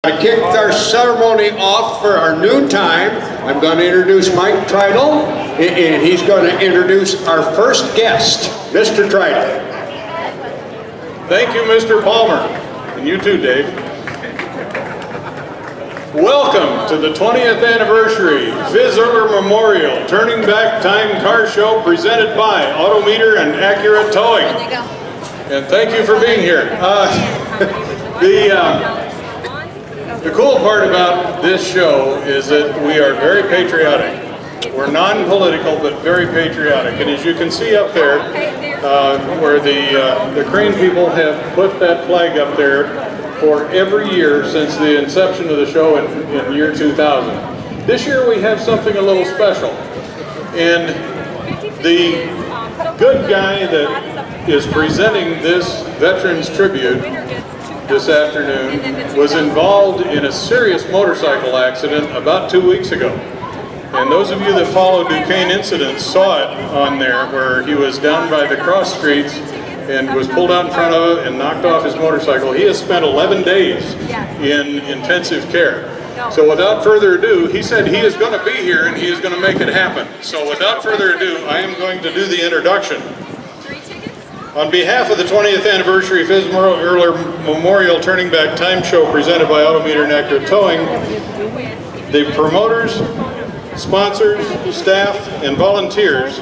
I kicked our ceremony off for our noon time. I'm going to introduce Mike Treidel, and he's going to introduce our first guest, Mr. Treidel. Thank you, Mr. Palmer, and you too, Dave. Welcome to the 20th anniversary Fizz Ehrler Memorial Turning Back Time Car Show presented by Autometer and Accurate Towing. And thank you for being here. The cool part about this show is that we are very patriotic. We're non-political, but very patriotic. And as you can see up there, where the Crane people have put that flag up there for every year since the inception of the show in year 2000. This year we have something a little special. And the good guy that is presenting this Veterans Tribute this afternoon was involved in a serious motorcycle accident about 2 weeks ago. And those of you that follow Duquesne incidents saw it on there where he was down by the cross streets and was pulled out in front of it and knocked off his motorcycle. He has spent 11 days in intensive care. So without further ado, he said he is going to be here and he is going to make it happen. So without further ado, I am going to do the introduction. On behalf of the 20th anniversary Fizz Ehrler Memorial Turning Back Time Show presented by Autometer and Accurate Towing, the promoters, sponsors, staff, and volunteers,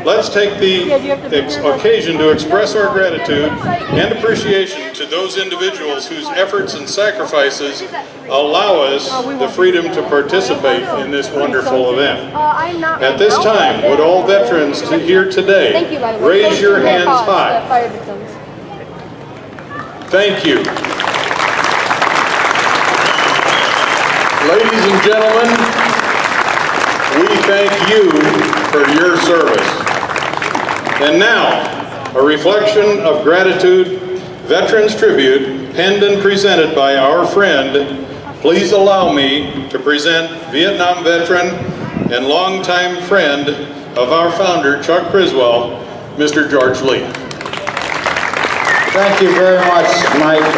let's take the occasion to express our gratitude and appreciation to those individuals whose efforts and sacrifices allow us the freedom to participate in this wonderful event. At this time, would all veterans here today raise your hands high? Thank you. Ladies and gentlemen, we thank you for your service. And now, a reflection of gratitude, Veterans Tribute, penned and presented by our friend. Please allow me to present Vietnam veteran and longtime friend of our founder, Chuck Criswell, Mr. George Lee. Thank you very much, Mike.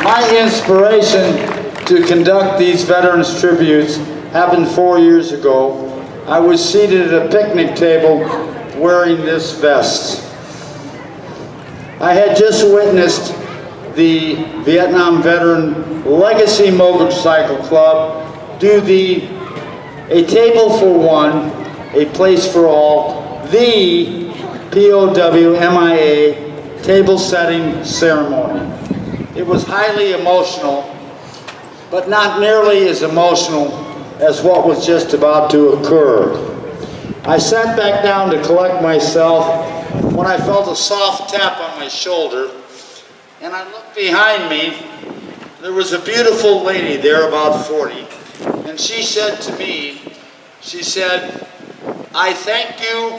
My inspiration to conduct these Veterans Tributes happened 4 years ago. I was seated at a picnic table wearing this vest. I had just witnessed the Vietnam Veteran Legacy Motorcycle Club do a table for one, a place for all, the POW-MIA table setting ceremony. It was highly emotional, but not nearly as emotional as what was just about to occur. I sat back down to collect myself when I felt a soft tap on my shoulder, and I looked behind me. There was a beautiful lady there, about 40, and she said to me, she said, "I thank you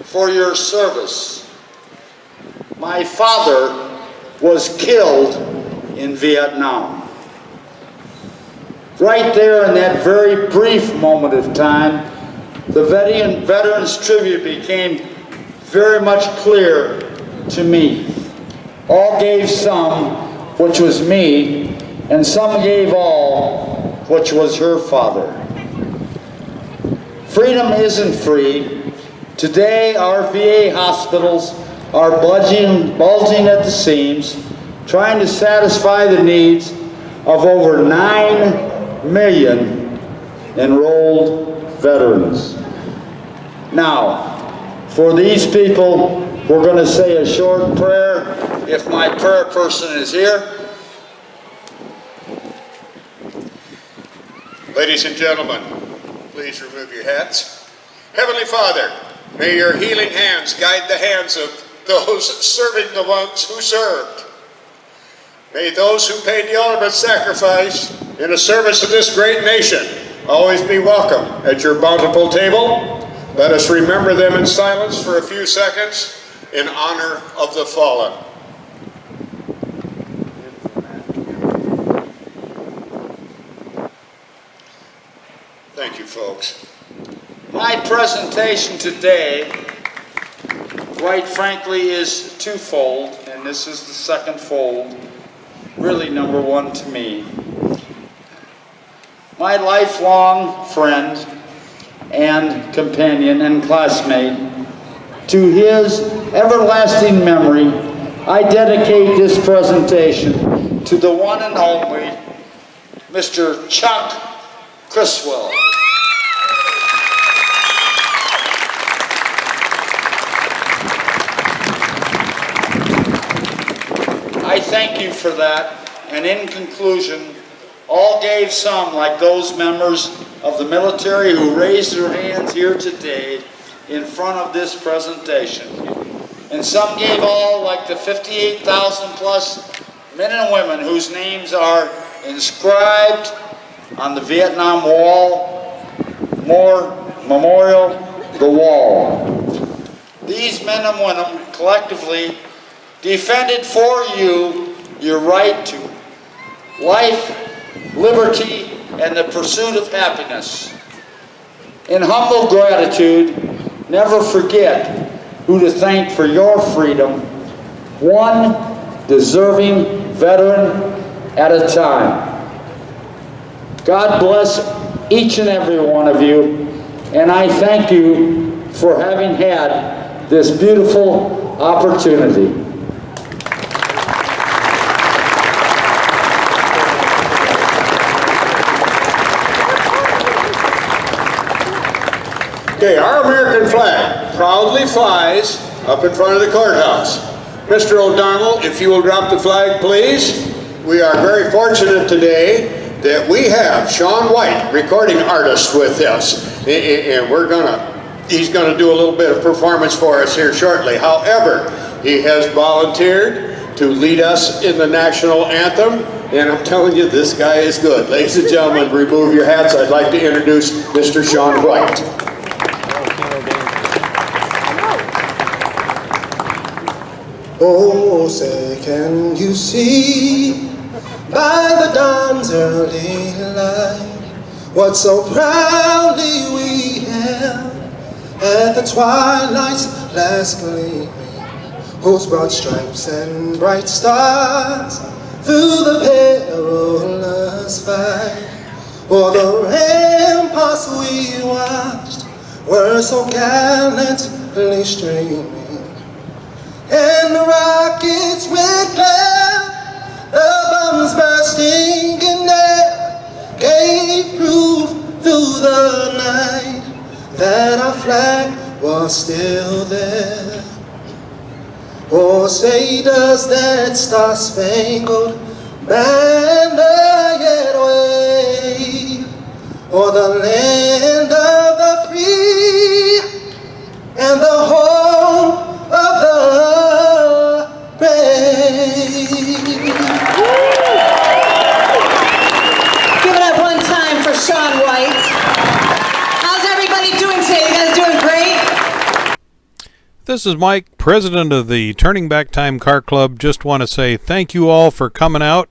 for your service. My father was killed in Vietnam." Right there in that very brief moment of time, the Veterans Tribute became very much clear to me. All gave some, which was me, and some gave all, which was her father. Freedom isn't free. Today, our VA hospitals are bulging at the seams, trying to satisfy the needs of over 9 million enrolled veterans. Now, for these people, we're going to say a short prayer, if my prayer person is here. Ladies and gentlemen, please remove your hats. Heavenly Father, may your healing hands guide the hands of those serving the ones who served. May those who paid the ultimate sacrifice in the service of this great nation always be welcome at your bountiful table. Let us remember them in silence for a few seconds in honor of the fallen. Thank you, folks. My presentation today, quite frankly, is twofold, and this is the second fold, really number one to me. my lifelong friend and companion and classmate. To his everlasting memory, I dedicate this presentation to the one and only Mr. Chuck Criswell. I thank you for that, and in conclusion, all gave some, like those members of the military who raised their hands here today in front of this presentation. And some gave all, like the 58,000 plus men and women whose names are inscribed on the Vietnam Wall Memorial, the Wall. These men and women collectively defended for you your right to life, liberty, and the pursuit of happiness. In humble gratitude, never forget who to thank for your freedom, one deserving veteran at a time. God bless each and every one of you, and I thank you for having had this beautiful opportunity. Okay, our American flag proudly flies up in front of the courthouse. Mr. O'Donnell, if you will drop the flag, please. We are very fortunate today that we have Sean Wyte, recording artist, with us. And he's gonna do a little bit of performance for us here shortly. However, he has volunteered to lead us in the national anthem. And I'm telling you, this guy is good. Ladies and gentlemen, remove your hats. I'd like to introduce Mr. Sean Wyte. Oh, say, can you see by the dawn's early light what so proudly we hailed at the twilight's last gleaming, whose broad stripes and bright stars through the perilous fight, o'er the ramparts we watched were so gallantly streaming, and the rockets went clear, the bombs bursting in air gave proof through the night that our flag was still there. Oh, say, does that star-spangled banner yet wave o'er the land of the free and the home of the brave? Give it up one time for Sean Wyte. How's everybody doing today? You guys doing great? This is Mike, president of the Turning Back Time Car Club. Just want to say thank you all for coming out,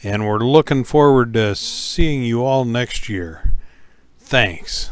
and we're looking forward to seeing you all next year. Thanks.